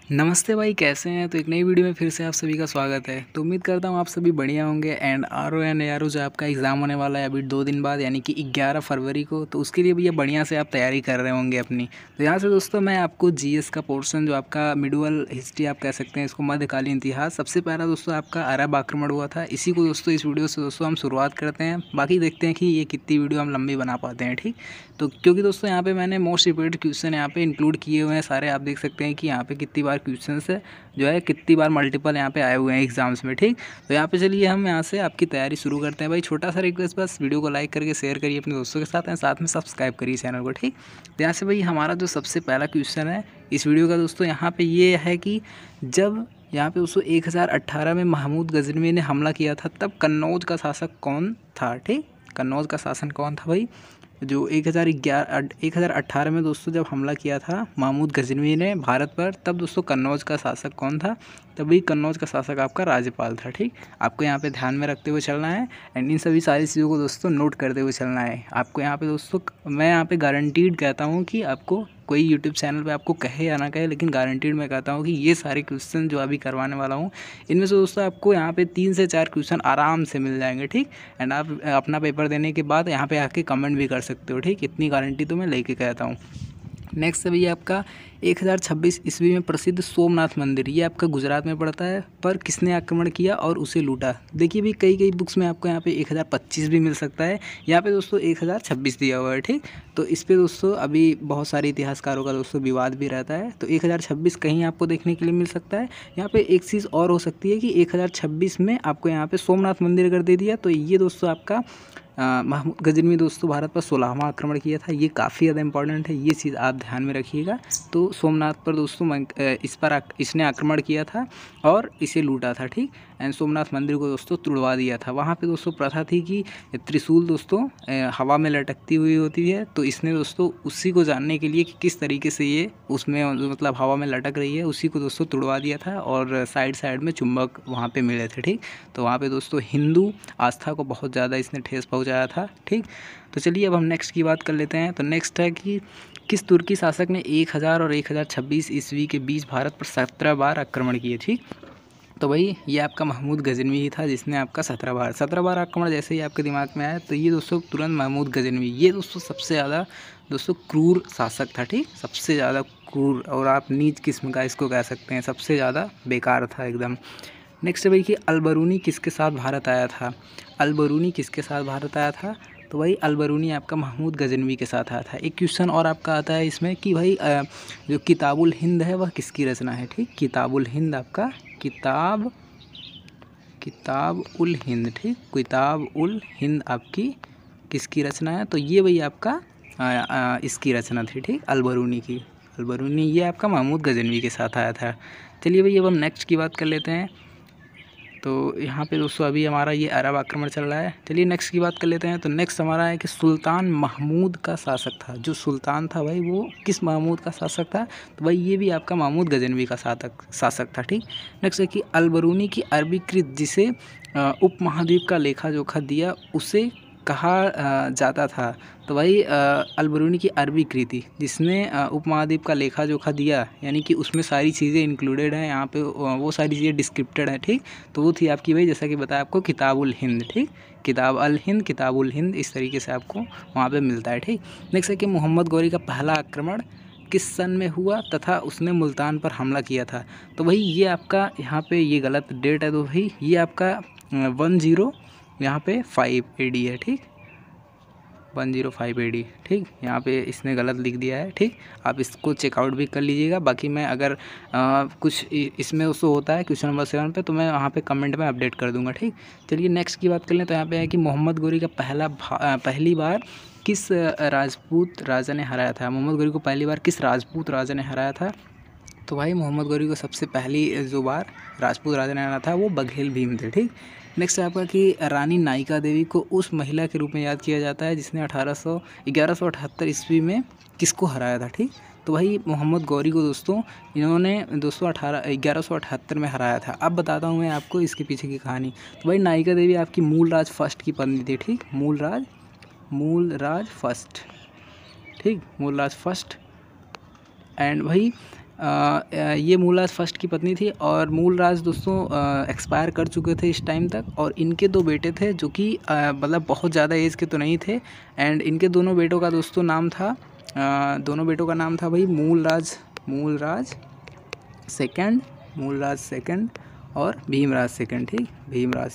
नमस्ते भाई, कैसे हैं। तो एक नई वीडियो में फिर से आप सभी का स्वागत है। तो उम्मीद करता हूँ आप सभी बढ़िया होंगे। एंड आर ओ जो आपका एग्ज़ाम होने वाला है अभी 2 दिन बाद, यानी कि 11 फरवरी को, तो उसके लिए भी ये बढ़िया से आप तैयारी कर रहे होंगे अपनी। तो यहाँ से दोस्तों मैं आपको जीएस का पोर्शन जो आपका मिडुअल हिस्ट्री आप कह सकते हैं, इसको मध्यकालीन इतिहास, सबसे पहला दोस्तों आपका अरब आक्रमण हुआ था, इसी को दोस्तों इस वीडियो से दोस्तों हम शुरुआत करते हैं। बाकी देखते हैं कि ये कितनी वीडियो हम लंबी बना पाते हैं, ठीक। तो क्योंकि दोस्तों यहाँ पे मैंने मोस्ट रिपीटेड क्वेश्चन यहाँ पे इंक्लूड किए हुए हैं सारे, आप देख सकते हैं कि यहाँ पे कितनी बार क्वेश्चन है जो है, कितनी बार मल्टीपल यहाँ पे आए हुए हैं एग्जाम्स में, ठीक। तो यहाँ पे चलिए हम यहाँ से आपकी तैयारी शुरू करते हैं। भाई छोटा सा रिक्वेस्ट, बस वीडियो को लाइक करके शेयर करिए अपने दोस्तों के साथ, एंड साथ में सब्सक्राइब करिए चैनल को, ठीक। तो यहाँ से भाई हमारा जो सबसे पहला क्वेश्चन है इस वीडियो का दोस्तों, यहाँ पे ये है कि जब यहाँ पे दोस्तों 1018 में महमूद गजनवी ने हमला किया था, तब कन्नौज का शासक कौन था, ठीक। कन्नौज का शासन कौन था भाई, जो 1018 में दोस्तों जब हमला किया था महमूद गजनवी ने भारत पर, तब दोस्तों कन्नौज का शासक कौन था। तभी कन्नौज का शासक आपका राज्यपाल था, ठीक। आपको यहाँ पे ध्यान में रखते हुए चलना है, एंड इन सभी सारी चीज़ों को दोस्तों नोट करते हुए चलना है आपको। यहाँ पे दोस्तों मैं यहाँ पे गारंटीड कहता हूँ कि आपको कोई यूट्यूब चैनल पे आपको कहे या ना कहे, लेकिन गारंटीड मैं कहता हूँ कि ये सारे क्वेश्चन जो अभी करवाने वाला हूँ, इनमें से दोस्तों आपको यहाँ पे 3 से 4 क्वेश्चन आराम से मिल जाएंगे, ठीक। एंड आप अपना पेपर देने के बाद यहाँ पे आके कमेंट भी कर सकते हो, ठीक। इतनी गारंटी तो मैं लेके कहता हूँ। नेक्स्ट है भैया आपका 1026 ईस्वी में प्रसिद्ध सोमनाथ मंदिर, ये आपका गुजरात में पड़ता है, पर किसने आक्रमण किया और उसे लूटा। देखिए भी कई बुक्स में आपको यहाँ पे 1025 भी मिल सकता है, यहाँ पे दोस्तों 1026 दिया हुआ है, ठीक। तो इस पे दोस्तों अभी बहुत सारे इतिहासकारों का दोस्तों विवाद भी रहता है। तो 1026 कहीं आपको देखने के लिए मिल सकता है। यहाँ पे एक चीज़ और हो सकती है कि 1026 में आपको यहाँ पे सोमनाथ मंदिर अगर दे दिया, तो ये दोस्तों आपका महमूद गजनवी दोस्तों भारत पर 16वां आक्रमण किया था। ये काफ़ी ज़्यादा इंपॉर्टेंट है, ये चीज़ आप ध्यान में रखिएगा। तो सोमनाथ पर दोस्तों इसने आक्रमण किया था और इसे लूटा था, ठीक। एंड सोमनाथ मंदिर को दोस्तों तुड़वा दिया था। वहाँ पे दोस्तों प्रथा थी कि त्रिशूल दोस्तों हवा में लटकती हुई होती है, तो इसने दोस्तों उसी को जानने के लिए कि किस तरीके से ये उसमें मतलब हवा में लटक रही है, उसी को दोस्तों तुड़वा दिया था, और साइड में चुंबक वहाँ पे मिले थे, ठीक। तो वहाँ पे दोस्तों हिंदू आस्था को बहुत ज़्यादा इसने ठेस पहुँचाया था, ठीक। तो चलिए अब हम नेक्स्ट की बात कर लेते हैं। तो नेक्स्ट है कि किस तुर्की शासक ने 1000 और 1026 ईस्वी के बीच भारत पर 17 बार आक्रमण किए, ठीक। तो भाई ये आपका महमूद गजनवी ही था जिसने आपका 17 बार आक्रमण जैसे ही आपके दिमाग में आया, तो ये दोस्तों तुरंत महमूद गजनवी, ये दोस्तों सबसे ज़्यादा दोस्तों क्रूर शासक था, ठीक। सबसे ज़्यादा क्रूर, और आप नीच किस्म का इसको कह सकते हैं, सबसे ज़्यादा बेकार था एकदम। नेक्स्ट है भाई कि अलबरूनी किसके साथ भारत आया था। अलबरूनी किसके साथ भारत आया था, तो भाई अलबरूनी आपका महमूद गजनवी के साथ आया था। एक क्वेश्चन और आपका आता है इसमें कि भाई जो किताबुल हिंद है वह किसकी रचना है, ठीक। किताबुल हिंद आपका किताब उल हिंद, ठीक। किताब उल हिंद आपकी किसकी रचना है, तो ये भाई आपका इसकी रचना थी, ठीक, अलबरूनी की। अलबरूनी ये आपका महमूद गजनवी के साथ आया था। चलिए भाई अब हम नेक्स्ट की बात कर लेते हैं। तो यहाँ पे दोस्तों अभी हमारा ये अरब आक्रमण चल रहा है। चलिए नेक्स्ट की बात कर लेते हैं। तो नेक्स्ट हमारा है कि सुल्तान महमूद का शासक था, जो सुल्तान था भाई वो किस महमूद का शासक था, तो भाई ये भी आपका महमूद गजनवी का शासक था, ठीक। नेक्स्ट है कि अलबरूनी की अरबीकृत जिसे उपमहाद्वीप का लेखा जोखा दिया उसे कहा जाता था, तो भाई अलबरूनी की अरबी कृति जिसने उपमहाद्वीप का लेखा जोखा दिया, यानी कि उसमें सारी चीज़ें इंक्लूडेड हैं यहाँ पे, वो सारी चीज़ें डिस्क्रिप्टेड हैं, ठीक। तो वो थी आपकी भाई, जैसा कि बताया आपको, किताबुल हिंद, ठीक। किताबुल हिंद इस तरीके से आपको वहाँ पे मिलता है, ठीक। नेक्स्ट है कि मोहम्मद गौरी का पहला आक्रमण किस सन में हुआ तथा उसने मुल्तान पर हमला किया था, तो भाई ये आपका यहाँ पे ये गलत डेट है, तो भाई ये आपका 10 यहाँ पे 5 AD है, ठीक। 105 AD, ठीक। यहाँ पे इसने गलत लिख दिया है, ठीक। आप इसको चेकआउट भी कर लीजिएगा। बाकी मैं अगर कुछ इसमें उसको होता है क्वेश्चन नंबर 7 पे, तो मैं वहाँ पे कमेंट में अपडेट कर दूंगा, ठीक। चलिए नेक्स्ट की बात कर लें। तो यहाँ पे है कि मोहम्मद गौरी का पहली बार किस राजपूत राजा ने हराया था। मोहम्मद गौरी को पहली बार किस राजपूत राजा ने हराया था, तो भाई मोहम्मद गौरी को सबसे पहली जो बार राजपूत राजा ने हराया था वो बघेल भीम थे, ठीक। नेक्स्ट है आपका कि रानी नायिका देवी को उस महिला के रूप में याद किया जाता है जिसने 1178 ईस्वी में किसको हराया था, ठीक। तो भाई मोहम्मद गौरी को दोस्तों इन्होंने दोस्तों 1178 में हराया था। अब बताता हूँ मैं आपको इसके पीछे की कहानी। तो भाई नायिका देवी आपकी मूलराज फर्स्ट की पत्नी थी, ठीक। मूलराज फर्स्ट, ठीक। मूलराज फर्स्ट। एंड भाई ये मूलराज फर्स्ट की पत्नी थी और मूलराज दोस्तों एक्सपायर कर चुके थे इस टाइम तक, और इनके 2 बेटे थे जो कि मतलब बहुत ज़्यादा एज के तो नहीं थे। एंड इनके दोनों बेटों का दोस्तों नाम था भाई मूलराज सेकंड और भीमराज सेकंड। ठीक, भीमराज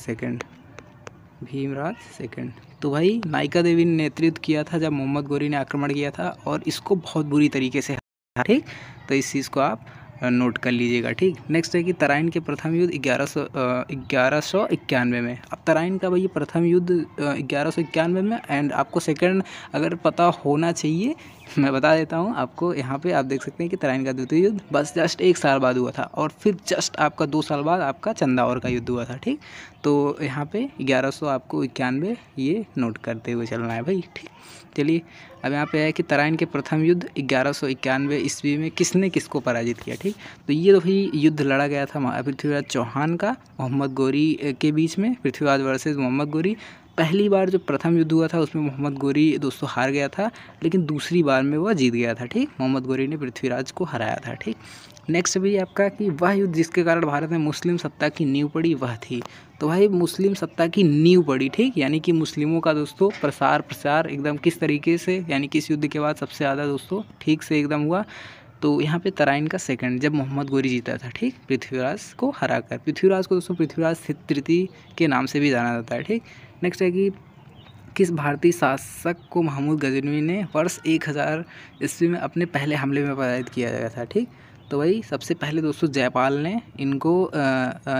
सेकंड। तो भाई नायिका देवी ने नेतृत्व किया था जब मोहम्मद गोरी ने आक्रमण किया था और इसको बहुत बुरी तरीके से। ठीक, तो इस चीज़ को आप नोट कर लीजिएगा। ठीक, नेक्स्ट है कि तराइन के प्रथम युद्ध 1191 में। अब तराइन का भाई प्रथम युद्ध 1191 में, एंड आपको सेकंड अगर पता होना चाहिए मैं बता देता हूँ आपको। यहाँ पे आप देख सकते हैं कि तराइन का द्वितीय युद्ध बस जस्ट 1 साल बाद हुआ था, और फिर जस्ट आपका 2 साल बाद आपका चंदाौर का युद्ध हुआ था। ठीक, तो यहाँ पे 1100 आपको 91 ये नोट करते हुए चलना है भाई। ठीक, चलिए अब यहाँ पे है कि तराइन के प्रथम युद्ध 1191 ईस्वी में किसने किसको पराजित किया। ठीक, तो ये तो भाई युद्ध लड़ा गया था पृथ्वीराज चौहान का मोहम्मद गोरी के बीच में, पृथ्वीराज वर्सेस मोहम्मद गोरी। पहली बार जो प्रथम युद्ध हुआ था उसमें मोहम्मद गोरी दोस्तों हार गया था, लेकिन दूसरी बार में वह जीत गया था। ठीक, मोहम्मद गोरी ने पृथ्वीराज को हराया था। ठीक, नेक्स्ट भी आपका कि वह युद्ध जिसके कारण भारत में मुस्लिम सत्ता की नींव पड़ी वह थी। तो भाई मुस्लिम सत्ता की नींव पड़ी। ठीक, यानी कि मुस्लिमों का दोस्तों प्रसार एकदम किस तरीके से, यानी कि इस युद्ध के बाद सबसे ज़्यादा दोस्तों ठीक से एकदम हुआ। तो यहाँ पे तराइन का सेकंड जब मोहम्मद गोरी जीता था। ठीक, पृथ्वीराज को हराकर। पृथ्वीराज को दोस्तों पृथ्वीराज तृतीय के नाम से भी जाना जाता है। ठीक, नेक्स्ट है कि किस भारतीय शासक को महमूद गजनवी ने वर्ष 1000 ईस्वी में अपने पहले हमले में पराजित किया गया था। ठीक, तो भाई सबसे पहले दोस्तों जयपाल ने इनको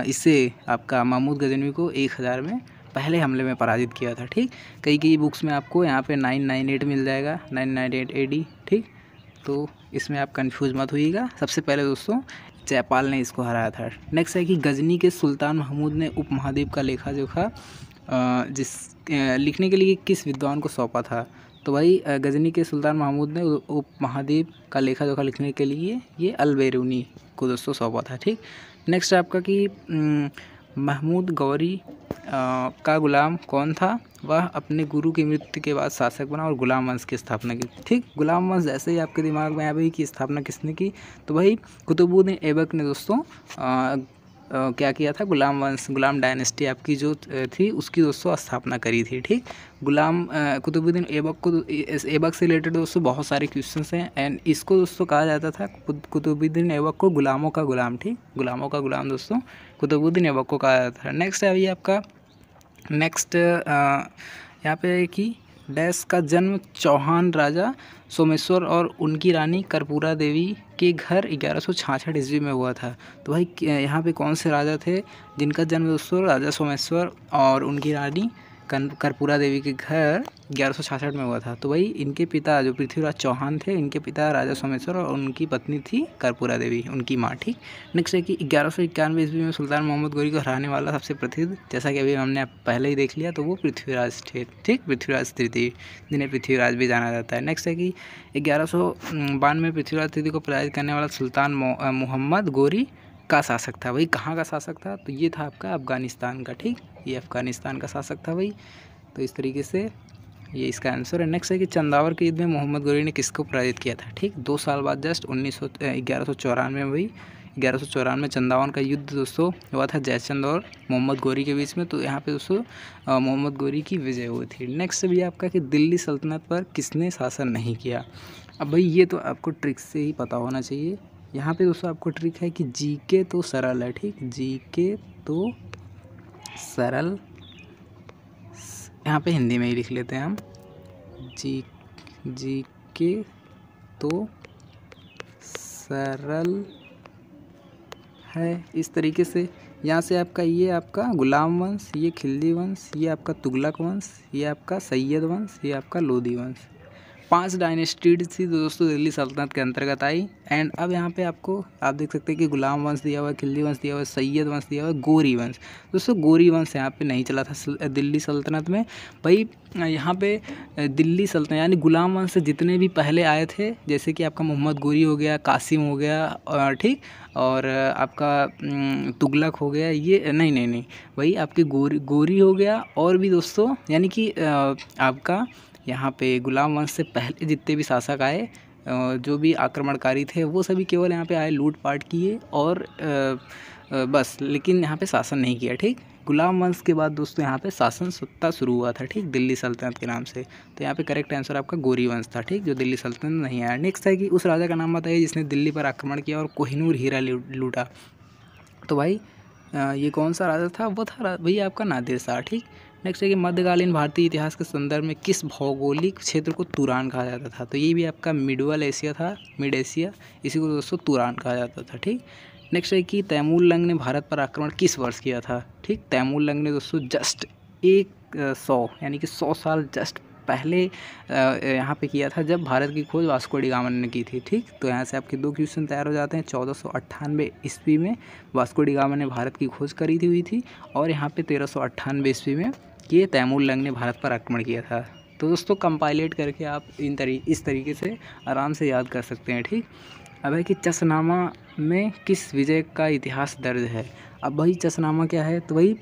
इससे आपका महमूद गजनवी को 1000 में पहले हमले में पराजित किया था। ठीक, कई बुक्स में आपको यहाँ पे 998 मिल जाएगा, 998 AD। ठीक, तो इसमें आप कंफ्यूज मत होइएगा। सबसे पहले दोस्तों जयपाल ने इसको हराया था। नेक्स्ट है कि गजनी के सुल्तान महमूद ने उपमहाद्वीप का लेखा जोखा लिखने के लिए किस विद्वान को सौंपा था। तो भाई गजनी के सुल्तान महमूद ने उपमहाद्वीप का लेखा जोखा लिखने के लिए ये अल-बेरूनी को दोस्तों सौंपा था। ठीक, नेक्स्ट आपका कि महमूद गौरी का गुलाम कौन था। वह अपने गुरु की मृत्यु के बाद शासक बना और गुलाम वंश की स्थापना की। ठीक, गुलाम वंश जैसे ही आपके दिमाग में आया भाई कि स्थापना किसने की, तो भाई कुतुबुद्दीन ऐबक ने दोस्तों क्या किया था, गुलाम डायनेस्टी आपकी जो थी उसकी दोस्तों स्थापना करी थी। ठीक, कुतुबुद्दीन ऐबक से रिलेटेड दोस्तों बहुत सारे क्वेश्चंस हैं, एंड इसको दोस्तों कहा जाता था कुतुबुद्दीन ऐबक को गुलामों का गुलाम। ठीक, गुलामों का गुलाम दोस्तों कुतुबुद्दीन ऐबक को कहा जाता है। नेक्स्ट है अभी आपका यहाँ पे है कि डैश का जन्म चौहान राजा सोमेश्वर और उनकी रानी कर्पूरा देवी के घर 1166 ईस्वी में हुआ था। तो भाई यहाँ पे कौन से राजा थे जिनका जन्म दोस्तों राजा सोमेश्वर और उनकी रानी कर्पूरा देवी के घर 1166 में हुआ था। तो भाई इनके पिता जो पृथ्वीराज चौहान थे, इनके पिता राजा सोमेश्वर और उनकी पत्नी थी कर्पूरा देवी, उनकी माँ। ठीक, नेक्स्ट है कि 1191 ईस्वी में सुल्तान मोहम्मद गोरी को हराने वाला सबसे प्रसिद्ध, जैसा कि अभी हमने पहले ही देख लिया, तो वो पृथ्वीराज थे। ठीक, पृथ्वीराज तृतीय, जिन्हें पृथ्वीराज भी जाना जाता है। नेक्स्ट है कि 1192 में पृथ्वीराज तृतीय को पराजित करने वाला सुल्तान मोहम्मद गोरी का शासक था। भाई कहाँ का शासक था, तो ये था आपका अफ़गानिस्तान का। ठीक, ये अफ़गानिस्तान का शासक था भाई। तो इस तरीके से ये इसका आंसर है। नेक्स्ट है कि चंदावर के युद्ध में मोहम्मद गोरी ने किसको पराजित किया था। ठीक, 2 साल बाद जस्ट 1194 में भाई 1194 में चंदावर का युद्ध दोस्तों हुआ था जयचंद और मोहम्मद गोरी के बीच में। तो यहाँ पे दोस्तों मोहम्मद गोरी की विजय हुई थी। नेक्स्ट भी आपका कि दिल्ली सल्तनत पर किसने शासन नहीं किया। अब भाई ये तो आपको ट्रिक से ही पता होना चाहिए। यहाँ पे दोस्तों आपको ट्रिक है कि जीके तो सरल है। ठीक, जीके तो सरल, यहाँ पे हिंदी में ही लिख लेते हैं हम, जीके तो सरल है। इस तरीके से यहाँ से आपका ये आपका गुलाम वंश, ये खिलजी वंश, ये आपका तुगलक वंश, ये आपका सैयद वंश, ये आपका लोधी वंश, 5 डायनेस्टीज थी दोस्तों दिल्ली सल्तनत के अंतर्गत आई। एंड अब यहाँ पे आपको आप देख सकते हैं कि गुलाम वंश दिया हुआ है, खिलजी वंश दिया हुआ है, सैयद वंश दिया हुआ है, गोरी वंश। दोस्तों गोरी वंश यहाँ पे नहीं चला था दिल्ली सल्तनत में। भाई यहाँ पे दिल्ली सल्तनत यानी गुलाम वंश से जितने भी पहले आए थे, जैसे कि आपका मोहम्मद गोरी हो गया, कासिम हो गया, ठीक, और आपका तुगलक हो गया, ये नहीं वही आपके गोरी हो गया, और भी दोस्तों यानी कि आपका यहाँ पे गुलाम वंश से पहले जितने भी शासक आए जो भी आक्रमणकारी थे वो सभी केवल यहाँ पे आए, लूटपाट किए और बस, लेकिन यहाँ पे शासन नहीं किया। ठीक, गुलाम वंश के बाद दोस्तों यहाँ पे शासन सत्ता शुरू हुआ था। ठीक, दिल्ली सल्तनत के नाम से। तो यहाँ पे करेक्ट आंसर आपका गौरी वंश था। ठीक, जो दिल्ली सल्तनत नहीं आया। नेक्स्ट है कि उस राजा का नाम बताइए जिसने दिल्ली पर आक्रमण किया और कोहिनूर हीरा लूटा। तो भाई ये कौन सा राजा था? वो था भैया आपका नादिर शाह। ठीक, नेक्स्ट है कि मध्यकालीन भारतीय इतिहास के संदर्भ में किस भौगोलिक क्षेत्र को तुरान कहा जाता था? तो ये भी आपका मिडल एशिया था, मिड एशिया, इसी को दोस्तों तुरान कहा जाता था। ठीक, नेक्स्ट है कि तैमूर लंग ने भारत पर आक्रमण किस वर्ष किया था? ठीक, तैमूर लंग ने दोस्तों जस्ट 100 यानी कि 100 साल जस्ट पहले यहाँ पे किया था, जब भारत की खोज वास्को डी गामा ने की थी। ठीक, तो यहाँ से आपके 2 क्वेश्चन तैयार हो जाते हैं। 1498 ईस्वी में वास्को डी गामा ने भारत की खोज करी हुई थी और यहाँ पे 1398 ईस्वी में ये तैमूर लंग ने भारत पर आक्रमण किया था। तो दोस्तों कंपाइलेट करके आप इस तरीके से आराम से याद कर सकते हैं। ठीक, अब है कि चसनामा में किस विजय का इतिहास दर्ज है? अब भाई चसनामा क्या है? तो भाई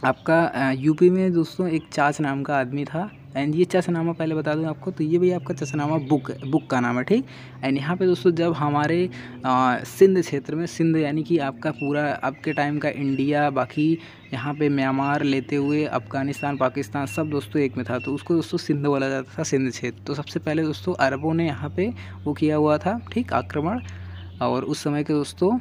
आपका यूपी में दोस्तों एक चाच नाम का आदमी था, एंड ये चसनामा पहले बता दूं आपको, तो ये भी आपका चसनामा बुक का नाम है। ठीक, एंड यहाँ पे दोस्तों जब हमारे सिंध क्षेत्र में, सिंध यानी कि आपका पूरा आपके टाइम का इंडिया, बाकी यहाँ पे म्यांमार लेते हुए अफ़गानिस्तान, पाकिस्तान सब दोस्तों एक में था, तो उसको दोस्तों सिंध बोला जाता था, सिंध क्षेत्र। तो सबसे पहले दोस्तों अरबों ने यहाँ पे वो किया हुआ था। ठीक, आक्रमण, और उस समय के दोस्तों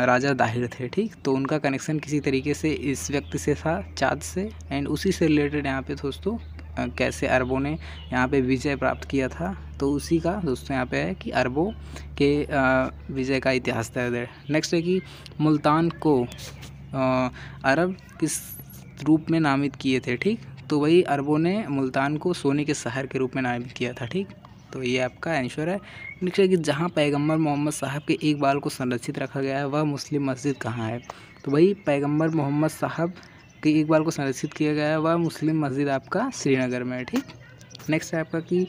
राजा दाहिर थे। ठीक, तो उनका कनेक्शन किसी तरीके से इस व्यक्ति से था, चाँद से, एंड उसी से रिलेटेड यहाँ पे दोस्तों कैसे अरबों ने यहाँ पे विजय प्राप्त किया था, तो उसी का दोस्तों यहाँ पे है कि अरबों के विजय का इतिहास दर्ज है। नेक्स्ट है कि मुल्तान को अरब किस रूप में नामित किए थे? ठीक, तो वही अरबों ने मुल्तान को सोने के शहर के रूप में नामित किया था। ठीक, तो ये आपका आंसर है। नेक्स्ट है कि जहाँ पैगंबर मोहम्मद साहब के एक बाल को संरक्षित रखा गया है वह मुस्लिम मस्जिद कहाँ है? तो भाई पैगंबर मोहम्मद साहब के एक बाल को संरक्षित किया गया है वह मुस्लिम मस्जिद आपका श्रीनगर में है। ठीक, नेक्स्ट है आपका कि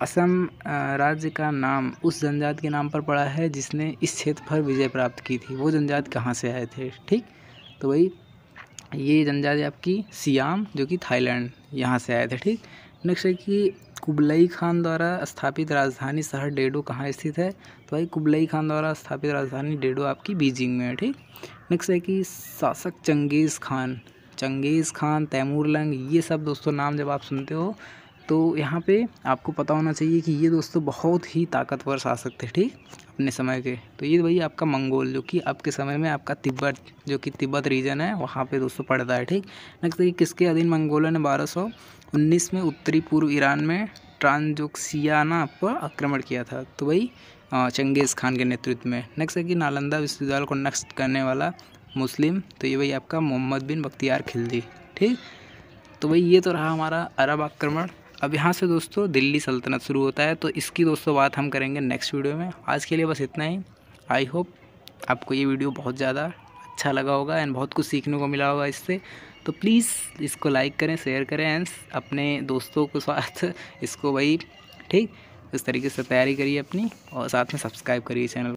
असम राज्य का नाम उस जनजाति के नाम पर पड़ा है जिसने इस क्षेत्र पर विजय प्राप्त की थी। वो जनजाति कहाँ से आए थे? ठीक, तो भाई ये जनजाति आपकी सियाम, जो कि थाईलैंड, यहाँ से आए थे। ठीक, नेक्स्ट है कि कुबलई खान द्वारा स्थापित राजधानी शहर डेडो कहाँ स्थित है? तो भाई कुबलई खान द्वारा स्थापित राजधानी डेडो आपकी बीजिंग में है। ठीक, नेक्स्ट है कि शासक चंगेज़ खान, तैमूर लंग, ये सब दोस्तों नाम जब आप सुनते हो तो यहाँ पे आपको पता होना चाहिए कि ये दोस्तों बहुत ही ताकतवर शासक थे। ठीक, अपने समय के। तो ये वही आपका मंगोल, जो कि आपके समय में आपका तिब्बत, जो कि तिब्बत रीजन है, वहाँ पे दोस्तों पड़ता है। ठीक, नेक्स्ट है किसके अधीन मंगोलों ने 1219 में उत्तरी पूर्व ईरान में ट्रांसोक्सियाना पर आक्रमण किया था? तो वही चंगेज़ खान के नेतृत्व में। नेक्स्ट है कि नालंदा विश्वविद्यालय को नष्ट करने वाला मुस्लिम, तो ये वही आपका मोहम्मद बिन बख्तियार खिलजी। ठीक, तो भाई ये तो रहा हमारा अरब आक्रमण। अब यहाँ से दोस्तों दिल्ली सल्तनत शुरू होता है, तो इसकी दोस्तों बात हम करेंगे नेक्स्ट वीडियो में। आज के लिए बस इतना ही। आई होप आपको ये वीडियो बहुत ज़्यादा अच्छा लगा होगा एंड बहुत कुछ सीखने को मिला होगा इससे। तो प्लीज़ इसको लाइक करें, शेयर करें एंड अपने दोस्तों के साथ इसको भाई ठीक इस तरीके से तैयारी करिए अपनी, और साथ में सब्सक्राइब करिए चैनल।